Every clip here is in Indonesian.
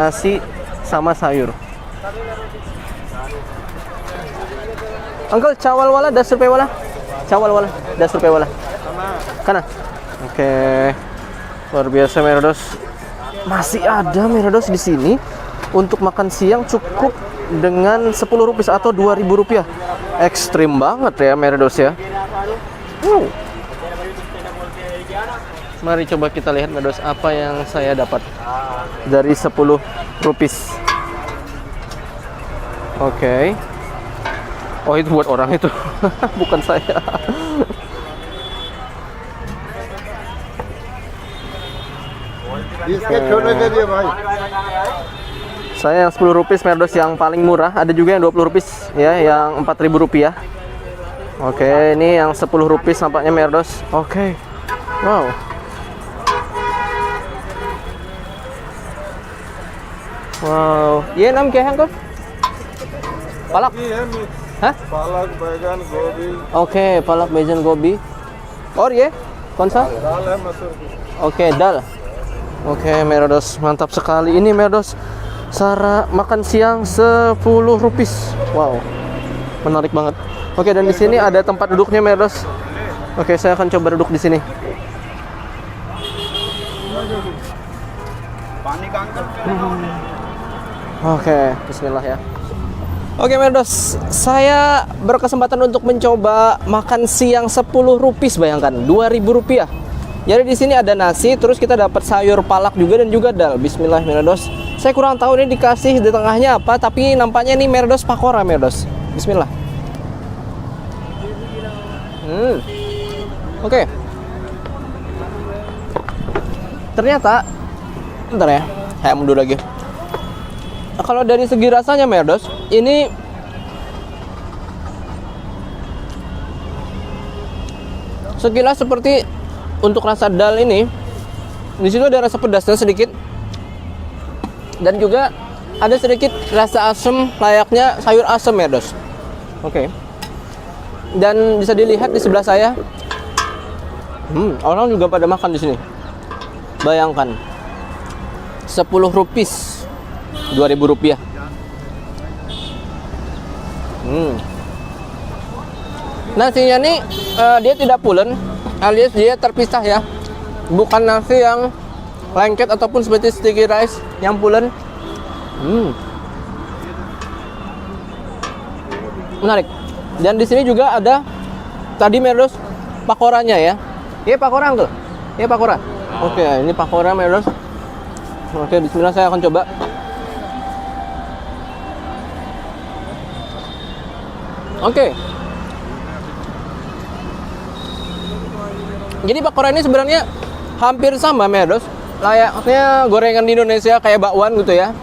nasi sama sayur. Uncle, cawal wala, 10 rupiah wala. Cawal wala, 10 rupiah wala. Kana. Oke. Luar biasa Merados. Masih ada Merados di sini untuk makan siang cukup dengan 10 rupiah atau 2.000 rupiah. Ekstrim banget ya Merados ya. Mari coba kita lihat Merados apa yang saya dapat dari 10 rupiah. Oke. Oh, itu buat orang itu. Bukan saya. Saya yang 10 rupiah Merados yang paling murah. Ada juga yang 20 rupiah ya, yang 4.000 rupiah. Oke, ini yang 10 rupiah nampaknya Merados. Oke. Wow. Wow. Ye nam kya hai uncle? Palak. Hah? पालक बैगन गोभी Oke, palak bejan gobi. Or ye? Konsa? दाल है मसूर की Oke, dal. Oke, Merados, mantap sekali ini Merados. Cara makan siang 10 rupiah. Wow. Menarik banget. Oke, dan di sini ada tempat duduknya Merados. Oke, saya akan coba duduk di sini. Oke, bismillah ya. Oke Merados, saya berkesempatan untuk mencoba makan siang 10 rupiah, bayangkan 2.000 rupiah. Jadi di sini ada nasi, terus kita dapat sayur palak juga dan juga dal. Bismillah Merados. Saya kurang tahu ini dikasih di tengahnya apa, tapi nampaknya ini Merados pakora Merados. Bismillah. Oke. Ternyata, bentar ya, saya mundur lagi. Kalau dari segi rasanya Merados, ini sekilas seperti untuk rasa dal ini, di situ ada rasa pedasnya sedikit, dan juga ada sedikit rasa asam layaknya sayur asam Merados. Oke. Dan bisa dilihat di sebelah saya, orang juga pada makan di sini. Bayangkan, 10 rupiah. 2.000 rupiah. Nasinya nih dia tidak pulen, alias dia terpisah ya. Bukan nasi yang lengket ataupun seperti sticky rice yang pulen. Menarik. Dan di sini juga ada tadi Merados pakoranya ya. Iya pakora Uncle. Iya pakora. Oke, ini pakora Merados. Oke, bismillah saya akan coba. Oke. Jadi pakora ini sebenarnya hampir sama Merados, layaknya gorengan di Indonesia kayak bakwan gitu ya.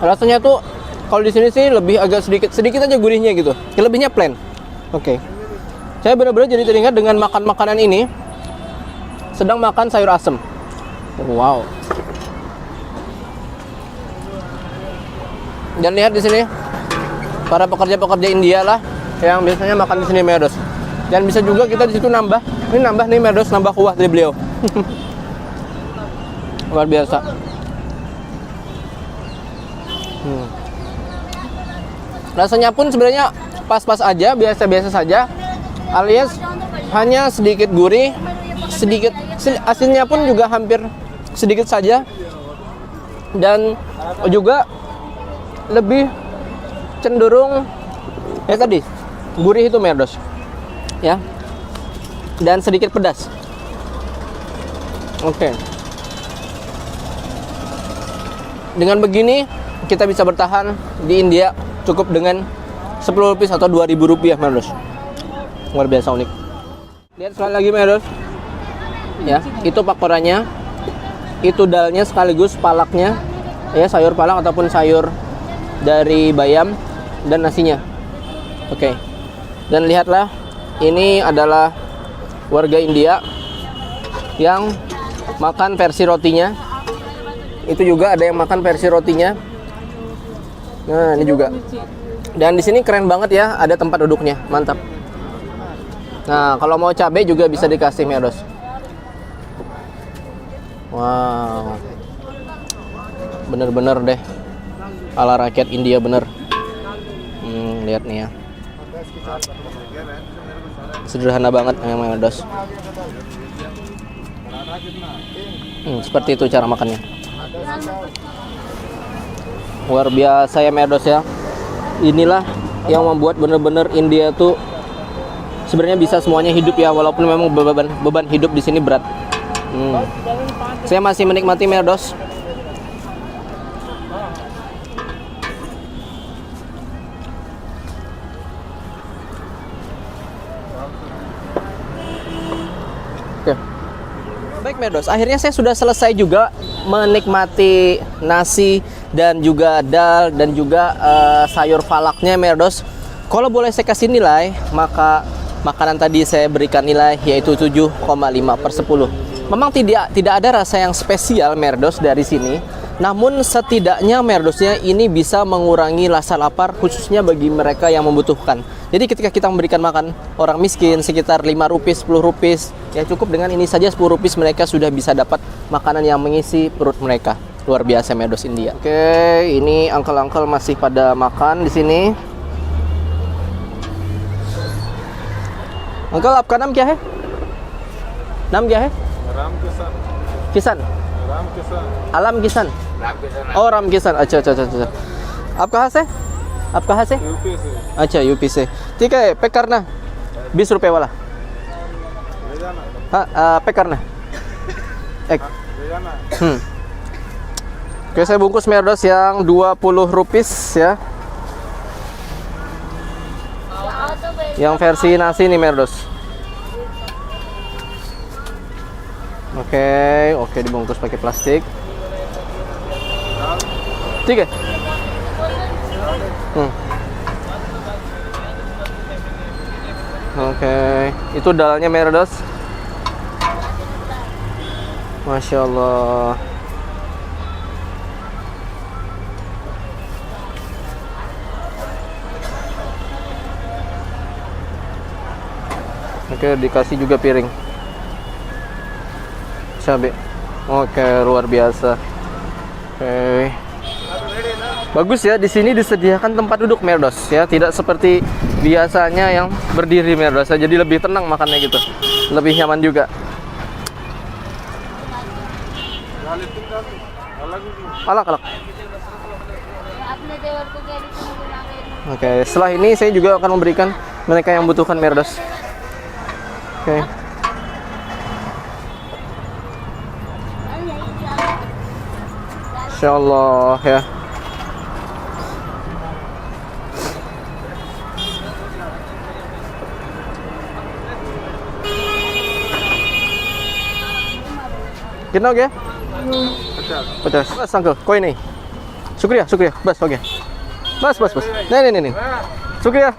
Rasanya tuh kalau di sini sih lebih agak sedikit aja gurihnya gitu. Lebihnya plain. Oke. Saya benar-benar jadi teringat dengan makan makanan ini sedang makan sayur asem. Wow. Dan lihat di sini para pekerja-pekerja India lah yang biasanya makan di sini Merados. Dan bisa juga kita di situ nambah. Ini nambah nih Merados, nambah kuah dari beliau. Luar biasa. Rasanya pun sebenarnya pas-pas aja, biasa-biasa saja. Alias hanya sedikit gurih, sedikit asinnya pun juga hampir sedikit saja. Dan juga lebih cenderung ya tadi gurih itu Merados ya, dan sedikit pedas. Oke. Dengan begini kita bisa bertahan di India cukup dengan 10 rupiah atau 2.000 rupiah Merados. Luar biasa unik. Lihat sekali lagi Merados ya, itu pakoranya, itu dalnya sekaligus palaknya ya, sayur palak ataupun sayur dari bayam, dan nasinya. Oke. Dan lihatlah, ini adalah warga India yang makan versi rotinya. Itu juga ada yang makan versi rotinya. Nah, ini juga. Dan di sini keren banget ya, ada tempat duduknya. Mantap. Nah, kalau mau cabai juga bisa dikasih Merados. Wow. bener-bener deh ala rakyat India bener. Lihat nih ya, sederhana banget memang dos. Seperti itu cara makannya. Luar biasa ya Merdos ya. Inilah yang membuat bener-bener India tuh sebenarnya bisa semuanya hidup ya, walaupun memang beban hidup di sini berat. Saya masih menikmati Merdos. Oke. Baik Merdos, akhirnya saya sudah selesai juga menikmati nasi dan juga dal dan juga sayur falaknya Merdos. Kalau boleh saya kasih nilai, maka makanan tadi saya berikan nilai yaitu 7,5/10. Memang tidak ada rasa yang spesial Merdos dari sini. Namun setidaknya Merdosnya ini bisa mengurangi rasa lapar khususnya bagi mereka yang membutuhkan. Jadi ketika kita memberikan makan orang miskin sekitar 5 rupiah, 10 rupiah, ya cukup dengan ini saja 10 rupiah mereka sudah bisa dapat makanan yang mengisi perut mereka. Luar biasa Merdos India. Oke, ini uncle-uncle masih pada makan di sini. Uncle, आपका नाम क्या है? नाम क्या है? राम किसान किसान. राम किसान आलम किसान. Oh, Ram Kisan. अच्छा. आप कहाँ से? आप कहाँ से? यूपी से अच्छा, यूपी से. ठीक है, पैक करना 20 रुपए वाला. ले जाना हाँ, पैक करना एक. ले जाना Oke, saya bungkus Merdos yang 20 rupiah ya. Yang versi nasi nih Merdos. Oke, dibungkus pakai plastik. Tiga. Oke, itu dalnya Merdos. Masya Allah. Oke, dikasih juga piring cabai. Oke, luar biasa. Oke. Bagus ya, di sini disediakan tempat duduk Merdos ya, tidak seperti biasanya yang berdiri Merdos. Jadi lebih tenang makannya gitu. Lebih nyaman juga. Alak. Oke, setelah ini saya juga akan memberikan mereka yang membutuhkan Merdos. Oke. Insyaallah ya. कितना हो गया? 50. बस अंकल, कोई नहीं. शुक्रिया. बस हो गया. बस. नहीं. शुक्रिया.